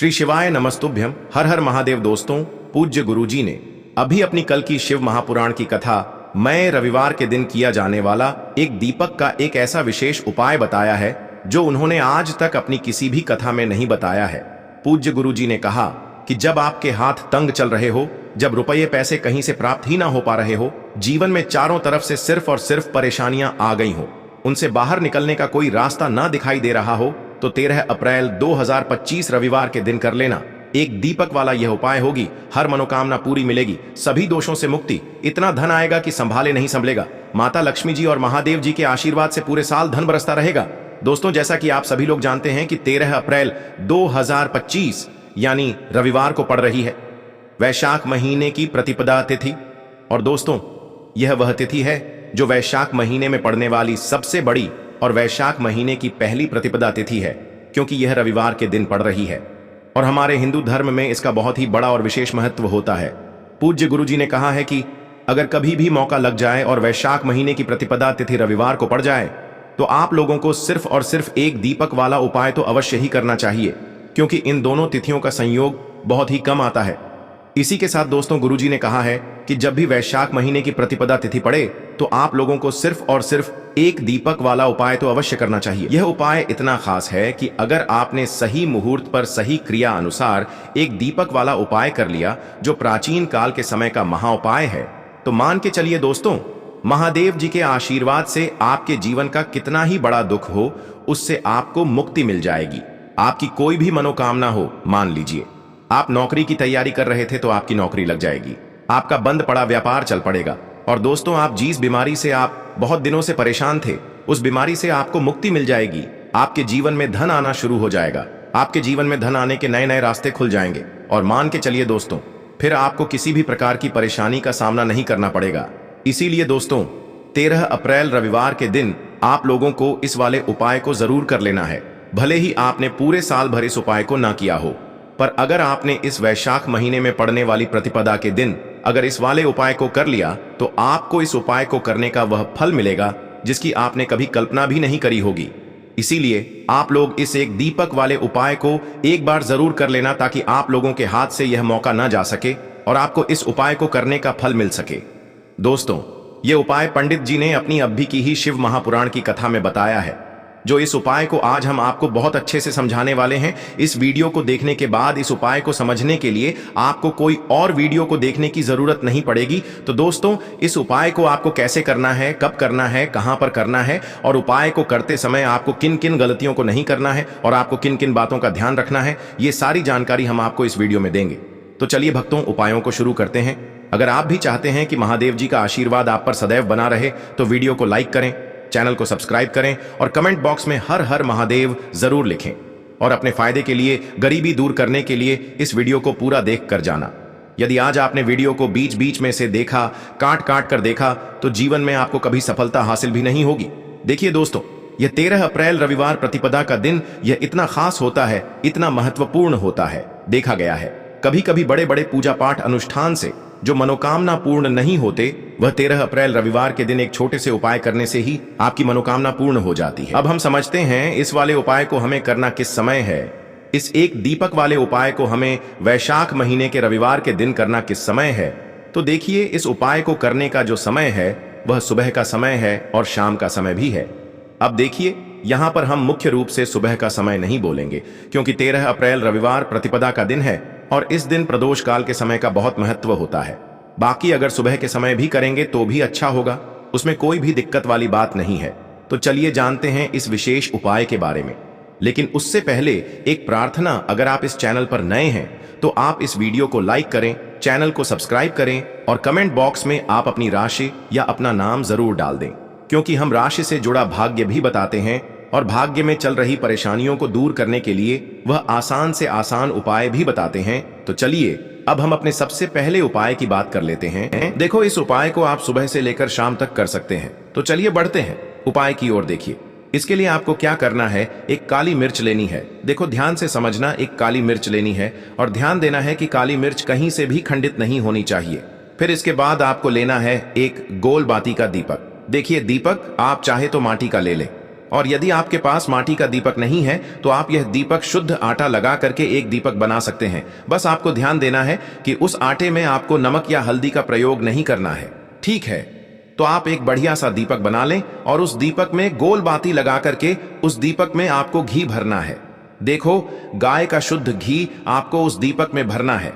श्री शिवाय नमस्तुभ्यम। हर हर महादेव। दोस्तों, पूज्य गुरुजी ने अभी अपनी कल की शिव महापुराण की कथा मैं रविवार के दिन किया जाने वाला एक दीपक का एक ऐसा विशेष उपाय बताया है जो उन्होंने आज तक अपनी किसी भी कथा में नहीं बताया है। पूज्य गुरुजी ने कहा कि जब आपके हाथ तंग चल रहे हो, जब रुपये पैसे कहीं से प्राप्त ही ना हो पा रहे हो, जीवन में चारों तरफ से सिर्फ और सिर्फ परेशानियां आ गई हो, उनसे बाहर निकलने का कोई रास्ता ना दिखाई दे रहा हो, तो 13 अप्रैल 2025 रविवार के दिन कर लेना। एक दीपक वाला यह उपाय होगी, हर मनोकामना पूरी मिलेगी, सभी दोषों से मुक्ति, इतना धन आएगा कि संभाले नहीं संभलेगा। माता लक्ष्मी जी और महादेव जी के आशीर्वाद से पूरे साल धन बरसता रहेगा। दोस्तों, जैसा कि आप सभी लोग जानते हैं कि 13 अप्रैल 2025 यानी रविवार को पड़ रही है वैशाख महीने की प्रतिपदा तिथि। और दोस्तों, यह वह तिथि है जो वैशाख महीने में पड़ने वाली सबसे बड़ी और वैशाख महीने की पहली प्रतिपदा तिथि है, क्योंकि यह रविवार के दिन पड़ रही है और हमारे हिंदू धर्म में इसका बहुत ही बड़ा और विशेष महत्व होता है। पूज्य गुरुजी ने कहा है कि अगर कभी भी मौका लग जाए और वैशाख महीने की प्रतिपदा तिथि रविवार को पड़ जाए तो आप लोगों को सिर्फ और सिर्फ एक दीपक वाला उपाय तो अवश्य ही करना चाहिए, क्योंकि इन दोनों तिथियों का संयोग बहुत ही कम आता है। इसी के साथ दोस्तों, गुरुजी ने कहा है कि जब भी वैशाख महीने की प्रतिपदा तिथि पड़े तो आप लोगों को सिर्फ और सिर्फ एक दीपक वाला उपाय तो अवश्य करना चाहिए। यह उपाय इतना खास है कि अगर आपने सही मुहूर्त पर सही क्रिया अनुसार एक दीपक वाला उपाय कर लिया जो प्राचीन काल के समय का महाउपाय है, तो मान के चलिए दोस्तों, महादेव जी के आशीर्वाद से आपके जीवन का कितना ही बड़ा दुख हो, उससे आपको मुक्ति मिल जाएगी। आपकी कोई भी मनोकामना हो, मान लीजिए आप नौकरी की तैयारी कर रहे थे तो आपकी नौकरी लग जाएगी, आपका बंद पड़ा व्यापार चल पड़ेगा, और दोस्तों, आप जिस बीमारी से आप बहुत दिनों से परेशान थे उस बीमारी से आपको मुक्ति मिल जाएगी। आपके जीवन में धन आना शुरू हो जाएगा, आपके जीवन में धन आने के नए नए रास्ते खुल जाएंगे, और मान के चलिए दोस्तों, फिर आपको किसी भी प्रकार की परेशानी का सामना नहीं करना पड़ेगा। इसीलिए दोस्तों, 13 अप्रैल रविवार के दिन आप लोगों को इस वाले उपाय को जरूर कर लेना है। भले ही आपने पूरे साल भर इस उपाय को ना किया हो, पर अगर आपने इस वैशाख महीने में पड़ने वाली प्रतिपदा के दिन अगर इस वाले उपाय को कर लिया तो आपको इस उपाय को करने का वह फल मिलेगा जिसकी आपने कभी कल्पना भी नहीं करी होगी। इसीलिए आप लोग इस एक दीपक वाले उपाय को एक बार जरूर कर लेना, ताकि आप लोगों के हाथ से यह मौका ना जा सके और आपको इस उपाय को करने का फल मिल सके। दोस्तों, यह उपाय पंडित जी ने अपनी अभी की ही शिव महापुराण की कथा में बताया है, जो इस उपाय को आज हम आपको बहुत अच्छे से समझाने वाले हैं। इस वीडियो को देखने के बाद इस उपाय को समझने के लिए आपको कोई और वीडियो को देखने की जरूरत नहीं पड़ेगी। तो दोस्तों, इस उपाय को आपको कैसे करना है, कब करना है, कहां पर करना है, और उपाय को करते समय आपको किन किन गलतियों को नहीं करना है और आपको किन किन बातों का ध्यान रखना है, ये सारी जानकारी हम आपको इस वीडियो में देंगे। तो चलिए भक्तों, उपायों को शुरू करते हैं। अगर आप भी चाहते हैं कि महादेव जी का आशीर्वाद आप पर सदैव बना रहे तो वीडियो को लाइक करें, चैनल को सब्सक्राइब करें और कमेंट बॉक्स में हर हर महादेव जरूर लिखें। और अपने फायदे के लिए, गरीबी दूर करने के लिए इस वीडियो को पूरा देख कर जाना। यदि आज आपने वीडियो को बीच बीच में से देखा, काट काट कर देखा, तो जीवन में आपको कभी सफलता हासिल भी नहीं होगी। देखिए दोस्तों, यह 13 अप्रैल रविवार प्रतिपदा का दिन यह इतना खास होता है, इतना महत्वपूर्ण होता है। देखा गया है कभी कभी बड़े बड़े पूजा पाठ अनुष्ठान से जो मनोकामना पूर्ण नहीं होते, वह 13 अप्रैल रविवार के दिन एक छोटे से उपाय करने से ही आपकी मनोकामना पूर्ण हो जाती है। अब हम समझते हैं इस वाले उपाय को हमें करना किस समय है। इस एक दीपक वाले उपाय को हमें वैशाख महीने के रविवार के दिन करना किस समय है। तो देखिए, इस उपाय को करने का जो समय है वह सुबह का समय है और शाम का समय भी है। अब देखिए, यहां पर हम मुख्य रूप से सुबह का समय नहीं बोलेंगे, क्योंकि 13 अप्रैल रविवार प्रतिपदा का दिन है और इस दिन प्रदोष काल के समय का बहुत महत्व होता है। बाकी अगर सुबह के समय भी करेंगे तो भी अच्छा होगा, उसमें कोई भी दिक्कत वाली बात नहीं है। तो चलिए जानते हैं इस विशेष उपाय के बारे में। लेकिन उससे पहले एक प्रार्थना, अगर आप इस चैनल पर नए हैं तो आप इस वीडियो को लाइक करें, चैनल को सब्सक्राइब करें और कमेंट बॉक्स में आप अपनी राशि या अपना नाम जरूर डाल दें, क्योंकि हम राशि से जुड़ा भाग्य भी बताते हैं और भाग्य में चल रही परेशानियों को दूर करने के लिए वह आसान से आसान उपाय भी बताते हैं। तो चलिए अब हम अपने सबसे पहले उपाय की बात कर लेते हैं। देखो, इस उपाय को आप सुबह से लेकर शाम तक कर सकते हैं। तो चलिए बढ़ते हैं उपाय की ओर। देखिए, इसके लिए आपको क्या करना है, एक काली मिर्च लेनी है। देखो, ध्यान से समझना, एक काली मिर्च लेनी है और ध्यान देना है कि काली मिर्च कहीं से भी खंडित नहीं होनी चाहिए। फिर इसके बाद आपको लेना है एक गोल बाती का दीपक। देखिए, दीपक आप चाहे तो माटी का ले लें और यदि आपके पास माटी का दीपक नहीं है तो आप यह दीपक शुद्ध आटा लगा करके एक दीपक बना सकते हैं। बस आपको ध्यान देना है कि उस आटे में आपको नमक या हल्दी का प्रयोग नहीं करना है, ठीक है? तो आप एक बढ़िया सा दीपक बना लें और उस दीपक में गोल बाती लगा करके उस दीपक में आपको घी भरना है। देखो, गाय का शुद्ध घी आपको उस दीपक में भरना है।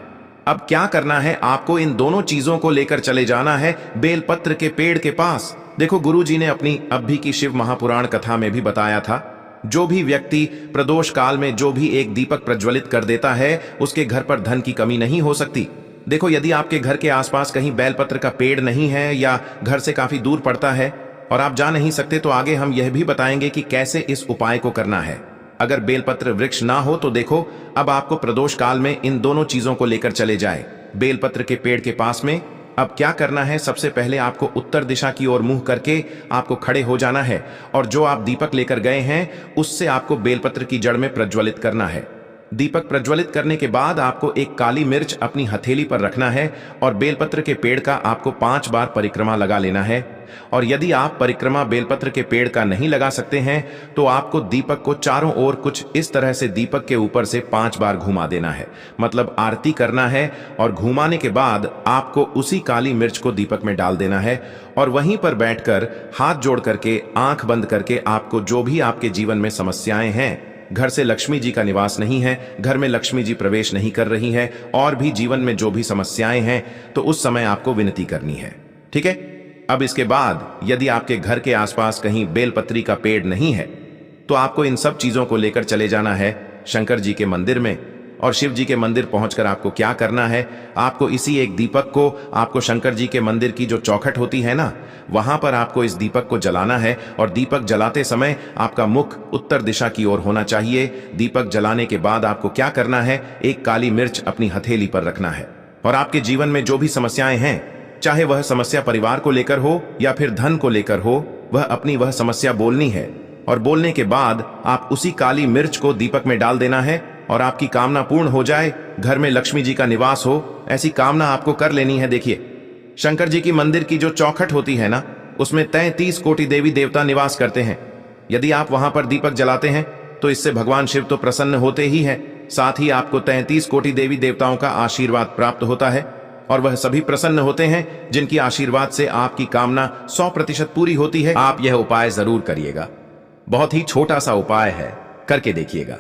अब क्या करना है, आपको इन दोनों चीजों को लेकर चले जाना है बेलपत्र के पेड़ के पास। देखो, गुरुजी ने अपनी अभी की शिव महापुराण कथा में भी बताया था, जो भी व्यक्ति प्रदोष काल में जो भी एक दीपक प्रज्वलित कर देता है उसके घर पर धन की कमी नहीं हो सकती। देखो, यदि आपके घर के आसपास कहीं बेलपत्र का पेड़ नहीं है या घर से काफी दूर पड़ता है और आप जा नहीं सकते, तो आगे हम यह भी बताएंगे कि कैसे इस उपाय को करना है। अगर बेलपत्र वृक्ष ना हो तो देखो, अब आपको प्रदोष काल में इन दोनों चीजों को लेकर चले जाए बेलपत्र के पेड़ के पास में। अब क्या करना है, सबसे पहले आपको उत्तर दिशा की ओर मुंह करके आपको खड़े हो जाना है और जो आप दीपक लेकर गए हैं उससे आपको बेलपत्र की जड़ में प्रज्वलित करना है। दीपक प्रज्वलित करने के बाद आपको एक काली मिर्च अपनी हथेली पर रखना है और बेलपत्र के पेड़ का आपको 5 बार परिक्रमा लगा लेना है। और यदि आप परिक्रमा बेलपत्र के पेड़ का नहीं लगा सकते हैं तो आपको दीपक को चारों ओर कुछ इस तरह से दीपक के ऊपर से 5 बार घुमा देना है, मतलब आरती करना है। और घुमाने के बाद आपको उसी काली मिर्च को दीपक में डाल देना है और वहीं पर बैठकर हाथ जोड़ करके आंख बंद करके आपको जो भी आपके जीवन में समस्याएं हैं, घर से लक्ष्मी जी का निवास नहीं है, घर में लक्ष्मी जी प्रवेश नहीं कर रही है, और भी जीवन में जो भी समस्याएं हैं, तो उस समय आपको विनती करनी है, ठीक है? अब इसके बाद यदि आपके घर के आसपास कहीं बेलपत्री का पेड़ नहीं है तो आपको इन सब चीजों को लेकर चले जाना है शंकर जी के मंदिर में। और शिव जी के मंदिर पहुंचकर आपको क्या करना है, आपको इसी एक दीपक को आपको शंकर जी के मंदिर की जो चौखट होती है ना, वहां पर आपको इस दीपक को जलाना है। और दीपक जलाते समय आपका मुख उत्तर दिशा की ओर होना चाहिए। दीपक जलाने के बाद आपको क्या करना है, एक काली मिर्च अपनी हथेली पर रखना है और आपके जीवन में जो भी समस्याएं हैं, चाहे वह समस्या परिवार को लेकर हो या फिर धन को लेकर हो, वह समस्या बोलनी है। और बोलने के बाद आप उसी काली मिर्च को दीपक में डाल देना है और आपकी कामना पूर्ण हो जाए, घर में लक्ष्मी जी का निवास हो, ऐसी कामना आपको कर लेनी है। देखिए, शंकर जी की मंदिर की जो चौखट होती है ना, उसमें 33 कोटि देवी देवता निवास करते हैं। यदि आप वहां पर दीपक जलाते हैं तो इससे भगवान शिव तो प्रसन्न होते ही है, साथ ही आपको 33 कोटि देवी देवताओं का आशीर्वाद प्राप्त होता है और वह सभी प्रसन्न होते हैं जिनकी आशीर्वाद से आपकी कामना 100% पूरी होती है। आप यह उपाय जरूर करिएगा, बहुत ही छोटा सा उपाय है, करके देखिएगा।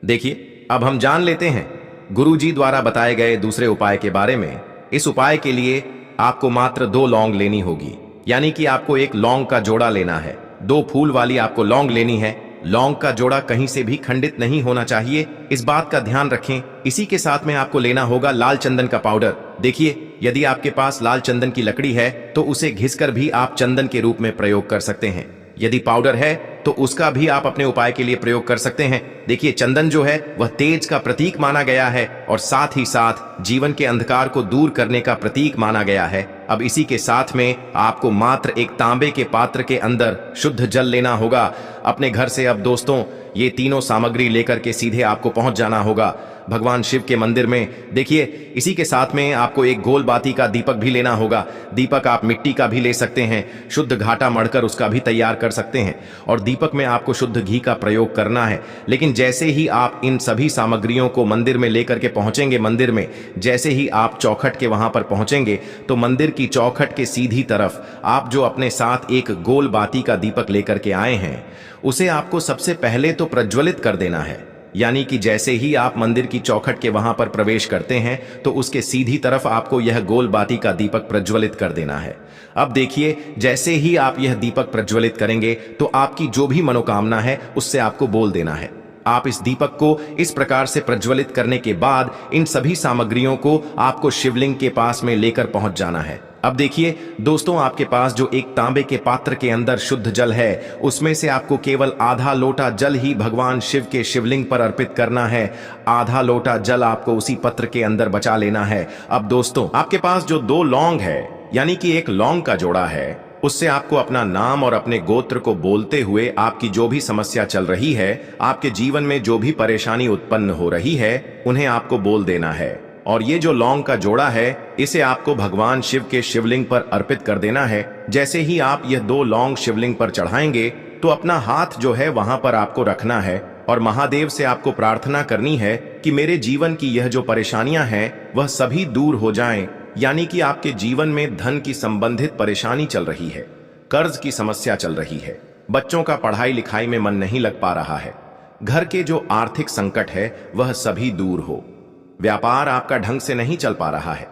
देखिए, अब हम जान लेते हैं गुरुजी द्वारा बताए गए दूसरे उपाय के बारे में। इस उपाय के लिए आपको मात्र 2 लौंग लेनी होगी, यानी कि आपको एक लौंग का जोड़ा लेना है। 2 फूल वाली आपको लौंग लेनी है। लौंग का जोड़ा कहीं से भी खंडित नहीं होना चाहिए, इस बात का ध्यान रखें। इसी के साथ में आपको लेना होगा लाल चंदन का पाउडर। देखिए, यदि आपके पास लाल चंदन की लकड़ी है तो उसे घिसकर भी आप चंदन के रूप में प्रयोग कर सकते हैं। यदि पाउडर है तो उसका भी आप अपने उपाय के लिए प्रयोग कर सकते हैं। देखिए, चंदन जो है वह तेज का प्रतीक माना गया है और साथ ही साथ जीवन के अंधकार को दूर करने का प्रतीक माना गया है। अब इसी के साथ में आपको मात्र एक तांबे के पात्र के अंदर शुद्ध जल लेना होगा अपने घर से। अब दोस्तों, ये तीनों सामग्री लेकर के सीधे आपको पहुंच जाना होगा भगवान शिव के मंदिर में। देखिए, इसी के साथ में आपको एक गोल बाती का दीपक भी लेना होगा। दीपक आप मिट्टी का भी ले सकते हैं, शुद्ध घाटा मढ़कर उसका भी तैयार कर सकते हैं। और दीपक में आपको शुद्ध घी का प्रयोग करना है। लेकिन जैसे ही आप इन सभी सामग्रियों को मंदिर में लेकर के पहुंचेंगे, मंदिर में जैसे ही आप चौखट के वहां पर पहुंचेंगे तो मंदिर की चौखट के सीधी तरफ आप जो अपने साथ एक गोल बाती का दीपक लेकर के आए हैं, उसे आपको सबसे पहले तो प्रज्वलित कर देना है। यानी कि जैसे ही आप मंदिर की चौखट के वहां पर प्रवेश करते हैं तो उसके सीधी तरफ आपको यह गोल बाती का दीपक प्रज्वलित कर देना है। अब देखिए, जैसे ही आप यह दीपक प्रज्वलित करेंगे तो आपकी जो भी मनोकामना है उससे आपको बोल देना है। आप इस दीपक को इस प्रकार से प्रज्वलित करने के बाद इन सभी सामग्रियों को आपको शिवलिंग के पास में लेकर पहुंच जाना है। अब देखिए दोस्तों, आपके पास जो एक तांबे के पात्र के अंदर शुद्ध जल है, उसमें से आपको केवल आधा लोटा जल ही भगवान शिव के शिवलिंग पर अर्पित करना है। आधा लोटा जल आपको उसी पत्र के अंदर बचा लेना है। अब दोस्तों, आपके पास जो 2 लौंग है, यानी कि एक लौंग का जोड़ा है, उससे आपको अपना नाम और अपने गोत्र को बोलते हुए आपकी जो भी समस्या चल रही है, आपके जीवन में जो भी परेशानी उत्पन्न हो रही है, उन्हें आपको बोल देना है। और ये जो लौंग का जोड़ा है, इसे आपको भगवान शिव के शिवलिंग पर अर्पित कर देना है। जैसे ही आप यह 2 लौंग शिवलिंग पर चढ़ाएंगे तो अपना हाथ जो है वहां पर आपको रखना है और महादेव से आपको प्रार्थना करनी है कि मेरे जीवन की यह जो परेशानियां हैं वह सभी दूर हो जाएं। यानी कि आपके जीवन में धन की संबंधित परेशानी चल रही है, कर्ज की समस्या चल रही है, बच्चों का पढ़ाई लिखाई में मन नहीं लग पा रहा है, घर के जो आर्थिक संकट है वह सभी दूर हो, व्यापार आपका ढंग से नहीं चल पा रहा है,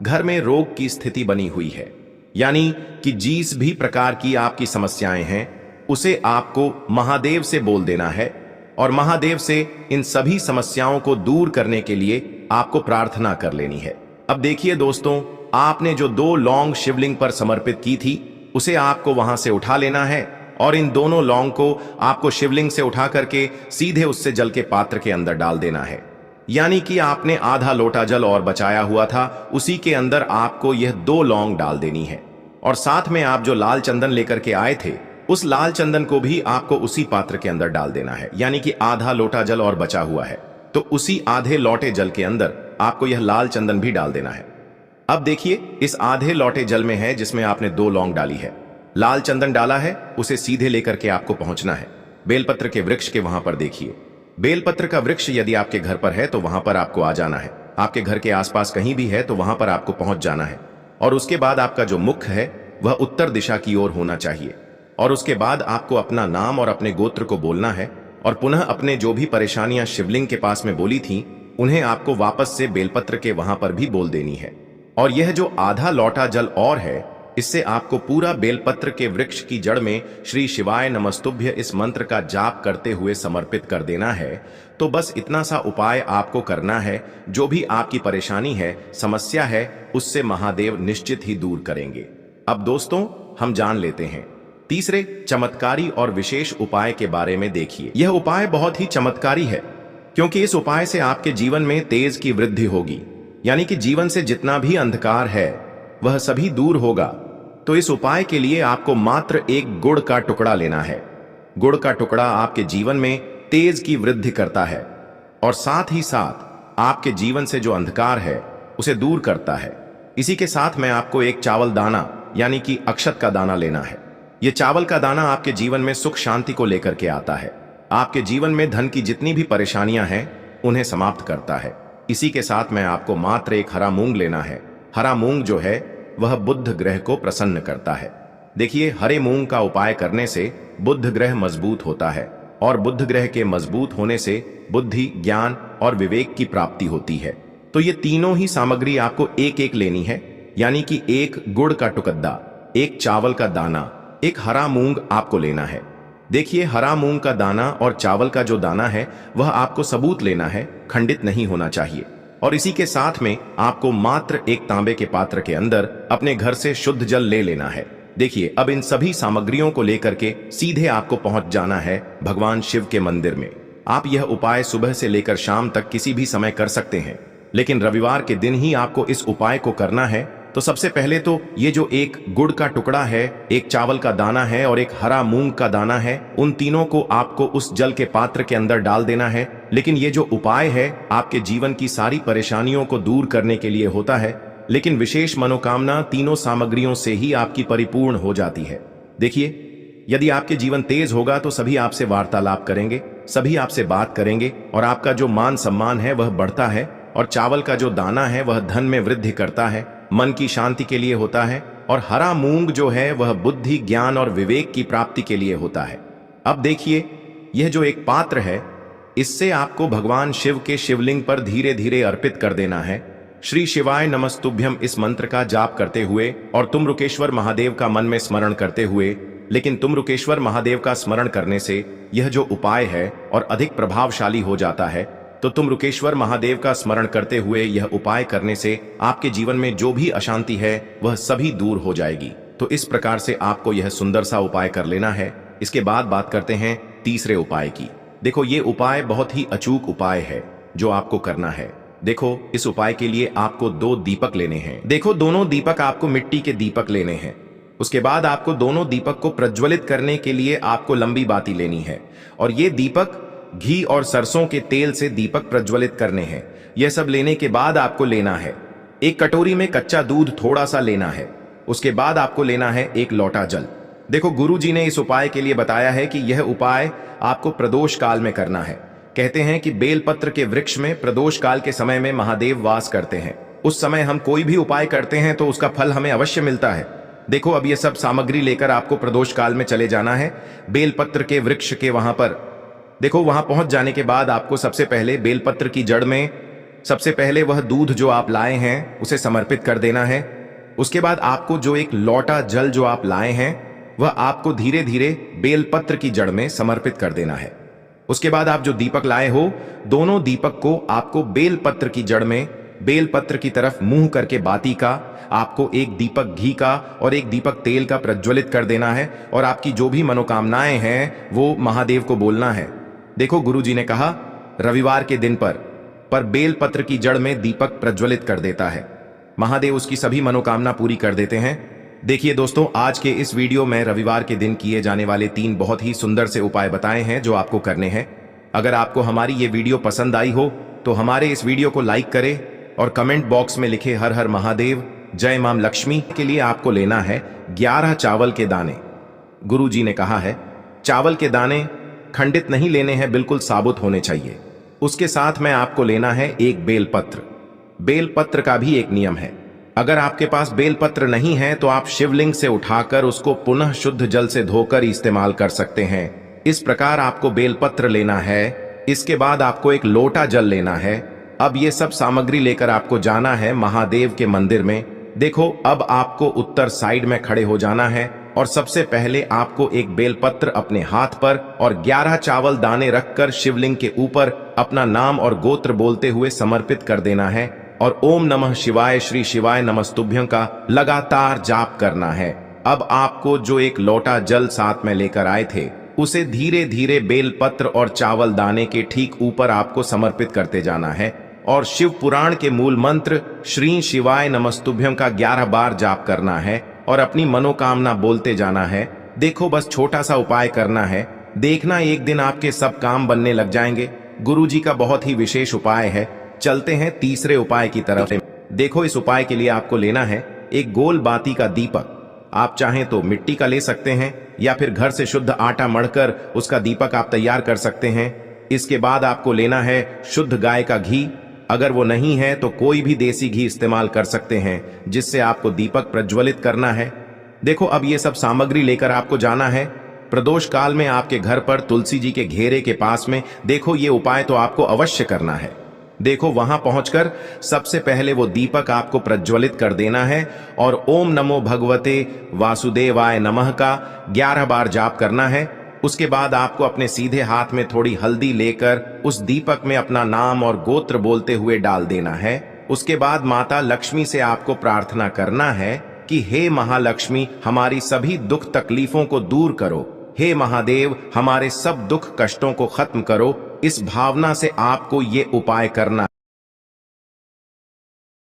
घर में रोग की स्थिति बनी हुई है, यानी कि जिस भी प्रकार की आपकी समस्याएं हैं उसे आपको महादेव से बोल देना है और महादेव से इन सभी समस्याओं को दूर करने के लिए आपको प्रार्थना कर लेनी है। अब देखिए दोस्तों, आपने जो 2 लौंग शिवलिंग पर समर्पित की थी उसे आपको वहां से उठा लेना है और इन दोनों लौंग को आपको शिवलिंग से उठा करके सीधे उससे जल के पात्र के अंदर डाल देना है। यानी कि आपने आधा लोटा जल और बचाया हुआ था, उसी के अंदर आपको यह 2 लौंग डाल देनी है और साथ में आप जो लाल चंदन लेकर के आए थे उस लाल चंदन को भी आपको उसी पात्र के अंदर डाल देना है। यानी कि आधा लोटा जल और बचा हुआ है तो उसी आधे लोटे जल के अंदर आपको यह लाल चंदन भी डाल देना है। अब देखिए, इस आधे लोटे जल में है जिसमें आपने 2 लौंग डाली है, लाल चंदन डाला है, उसे सीधे लेकर के आपको पहुंचना है बेलपत्र के वृक्ष के वहां पर। देखिए, बेलपत्र का वृक्ष यदि आपके घर पर है तो वहां पर आपको आ जाना है, आपके घर के आसपास कहीं भी है तो वहां पर आपको पहुंच जाना है और उसके बाद आपका जो मुख है वह उत्तर दिशा की ओर होना चाहिए और उसके बाद आपको अपना नाम और अपने गोत्र को बोलना है और पुनः अपने जो भी परेशानियां शिवलिंग के पास में बोली थी उन्हें आपको वापस से बेलपत्र के वहां पर भी बोल देनी है। और यह जो आधा लौटा जल और है इससे आपको पूरा बेलपत्र के वृक्ष की जड़ में श्री शिवाय नमस्तुभ्य इस मंत्र का जाप करते हुए समर्पित कर देना है। तो बस इतना सा उपाय आपको करना है, जो भी आपकी परेशानी है, समस्या है, उससे महादेव निश्चित ही दूर करेंगे। अब दोस्तों, हम जान लेते हैं तीसरे चमत्कारी और विशेष उपाय के बारे में। देखिए, यह उपाय बहुत ही चमत्कारी है क्योंकि इस उपाय से आपके जीवन में तेज की वृद्धि होगी, यानी कि जीवन से जितना भी अंधकार है वह सभी दूर होगा। तो इस उपाय के लिए आपको मात्र एक गुड़ का टुकड़ा लेना है। गुड़ का टुकड़ा आपके जीवन में तेज की वृद्धि करता है और साथ ही साथ आपके जीवन से जो अंधकार है उसे दूर करता है। इसी के साथ में आपको एक चावल दाना यानी कि अक्षत का दाना लेना है। यह चावल का दाना आपके जीवन में सुख शांति को लेकर के आता है, आपके जीवन में धन की जितनी भी परेशानियां हैं उन्हें समाप्त करता है। इसी के साथ में आपको मात्र एक हरा मूंग लेना है। हरा मूंग जो है वह बुध ग्रह को प्रसन्न करता है। देखिए, हरे मूंग का उपाय करने से बुध ग्रह मजबूत होता है और बुध ग्रह के मजबूत होने से बुद्धि, ज्ञान और विवेक की प्राप्ति होती है। तो ये तीनों ही सामग्री आपको एक एक लेनी है, यानी कि एक गुड़ का टुकड़ा, एक चावल का दाना, एक हरा मूंग आपको लेना है। देखिए, हरा मूंग का दाना और चावल का जो दाना है वह आपको सबूत लेना है, खंडित नहीं होना चाहिए। और इसी के साथ में आपको मात्र एक तांबे के पात्र के अंदर अपने घर से शुद्ध जल ले लेना है। देखिए, अब इन सभी सामग्रियों को लेकर के सीधे आपको पहुंच जाना है भगवान शिव के मंदिर में। आप यह उपाय सुबह से लेकर शाम तक किसी भी समय कर सकते हैं, लेकिन रविवार के दिन ही आपको इस उपाय को करना है। तो सबसे पहले तो ये जो एक गुड़ का टुकड़ा है, एक चावल का दाना है और एक हरा मूंग का दाना है, उन तीनों को आपको उस जल के पात्र के अंदर डाल देना है। लेकिन ये जो उपाय है आपके जीवन की सारी परेशानियों को दूर करने के लिए होता है, लेकिन विशेष मनोकामना तीनों सामग्रियों से ही आपकी परिपूर्ण हो जाती है। देखिए, यदि आपके जीवन तेज होगा तो सभी आपसे वार्तालाप करेंगे, सभी आपसे बात करेंगे और आपका जो मान सम्मान है वह बढ़ता है। और चावल का जो दाना है वह धन में वृद्धि करता है, मन की शांति के लिए होता है। और हरा मूंग जो है वह बुद्धि, ज्ञान और विवेक की प्राप्ति के लिए होता है। अब देखिए, यह जो एक पात्र है इससे आपको भगवान शिव के शिवलिंग पर धीरे धीरे अर्पित कर देना है। श्री शिवाय नमस्तुभ्यम इस मंत्र का जाप करते हुए और तुम रुकेश्वर महादेव का मन में स्मरण करते हुए। लेकिन तुम रुकेश्वर महादेव का स्मरण करने से यह जो उपाय है और अधिक प्रभावशाली हो जाता है। तो तुम रुकेश्वर महादेव का स्मरण करते हुए यह उपाय करने से आपके जीवन में जो भी अशांति है वह सभी दूर हो जाएगी। तो इस प्रकार से आपको यह सुंदर सा उपाय कर लेना है। इसके बाद बात करते हैं तीसरे उपाय की। देखो, ये उपाय बहुत ही अचूक उपाय है जो आपको करना है। देखो, इस उपाय के लिए आपको 2 दीपक लेने हैं। देखो, दोनों दीपक आपको मिट्टी के दीपक लेने हैं। उसके बाद आपको दोनों दीपक को प्रज्वलित करने के लिए आपको लंबी बाती लेनी है और ये दीपक घी और सरसों के तेल से दीपक प्रज्वलित करने हैं। यह सब लेने के बाद आपको लेना है एक कटोरी में कच्चा दूध थोड़ा सा लेना है। उसके बाद आपको लेना है एक लोटा जल। देखो, गुरुजी ने इस उपाय के लिए बताया है कि यह उपाय आपको प्रदोष काल में करना है। कहते हैं कि बेलपत्र के वृक्ष में प्रदोष काल के समय में महादेव वास करते हैं। उस समय हम कोई भी उपाय करते हैं तो उसका फल हमें अवश्य मिलता है। देखो, अब ये सब सामग्री लेकर आपको प्रदोष काल में चले जाना है बेलपत्र के वृक्ष के वहां पर। देखो, वहां पहुंच जाने के बाद आपको सबसे पहले बेलपत्र की जड़ में सबसे पहले वह दूध जो आप लाए हैं उसे समर्पित कर देना है। उसके बाद आपको जो एक लोटा जल जो आप लाए हैं वह आपको धीरे धीरे बेलपत्र की जड़ में समर्पित कर देना है। उसके बाद आप जो दीपक लाए हो, दोनों दीपक को आपको बेलपत्र की जड़ में बेलपत्र की तरफ मुंह करके बाती का आपको एक दीपक घी का और एक दीपक तेल का प्रज्वलित कर देना है और आपकी जो भी मनोकामनाएं हैं वो महादेव को बोलना है। देखो, गुरुजी ने कहा रविवार के दिन पर बेलपत्र की जड़ में दीपक प्रज्वलित कर देता है, महादेव उसकी सभी मनोकामना पूरी कर देते हैं। देखिए दोस्तों, आज के इस वीडियो में रविवार के दिन किए जाने वाले 3 बहुत ही सुंदर से उपाय बताए हैं जो आपको करने हैं। अगर आपको हमारी ये वीडियो पसंद आई हो तो हमारे इस वीडियो को लाइक करें और कमेंट बॉक्स में लिखे हर हर महादेव, जय मां लक्ष्मी। के लिए आपको लेना है 11 चावल के दाने। गुरुजी ने कहा है चावल के दाने खंडित नहीं लेने हैं, बिल्कुल साबुत होने चाहिए। उसके साथ में आपको लेना है एक बेलपत्र। बेलपत्र का भी एक नियम है, अगर आपके पास बेलपत्र नहीं है तो आप शिवलिंग से उठाकर उसको पुनः शुद्ध जल से धोकर इस्तेमाल कर सकते हैं। इस प्रकार आपको बेलपत्र लेना है। इसके बाद आपको एक लोटा जल लेना है। अब ये सब सामग्री लेकर आपको जाना है महादेव के मंदिर में। देखो, अब आपको उत्तर साइड में खड़े हो जाना है और सबसे पहले आपको एक बेलपत्र अपने हाथ पर और 11 चावल दाने रखकर शिवलिंग के ऊपर अपना नाम और गोत्र बोलते हुए समर्पित कर देना है और ओम नमः शिवाय श्री शिवाय नमस्तुभ्यं का लगातार जाप करना है। अब आपको जो एक लोटा जल साथ में लेकर आए थे उसे धीरे धीरे बेलपत्र और चावल दाने के ठीक ऊपर आपको समर्पित करते जाना है और शिव पुराण के मूल मंत्र श्री शिवाय नमस्तुभ्यं का 11 बार जाप करना है और अपनी मनोकामना बोलते जाना है। देखो, बस छोटा सा उपाय करना है, देखना एक दिन आपके सब काम बनने लग जाएंगे। गुरुजी का बहुत ही विशेष उपाय है। चलते हैं तीसरे उपाय की तरफ। देखो, इस उपाय के लिए आपको लेना है एक गोल बाती का दीपक। आप चाहें तो मिट्टी का ले सकते हैं या फिर घर से शुद्ध आटा मढ़कर उसका दीपक आप तैयार कर सकते हैं। इसके बाद आपको लेना है शुद्ध गाय का घी। अगर वो नहीं है तो कोई भी देसी घी इस्तेमाल कर सकते हैं जिससे आपको दीपक प्रज्वलित करना है। देखो, अब ये सब सामग्री लेकर आपको जाना है प्रदोष काल में आपके घर पर तुलसी जी के घेरे के पास में। देखो, ये उपाय तो आपको अवश्य करना है। देखो, वहां पहुंचकर सबसे पहले वो दीपक आपको प्रज्वलित कर देना है और ओम नमो भगवते वासुदेवाय नमः का 11 बार जाप करना है। उसके बाद आपको अपने सीधे हाथ में थोड़ी हल्दी लेकर उस दीपक में अपना नाम और गोत्र बोलते हुए डाल देना है। उसके बाद माता लक्ष्मी से आपको प्रार्थना करना है कि हे महालक्ष्मी, हमारी सभी दुख तकलीफों को दूर करो। हे महादेव, हमारे सब दुख कष्टों को खत्म करो। इस भावना से आपको ये उपाय करना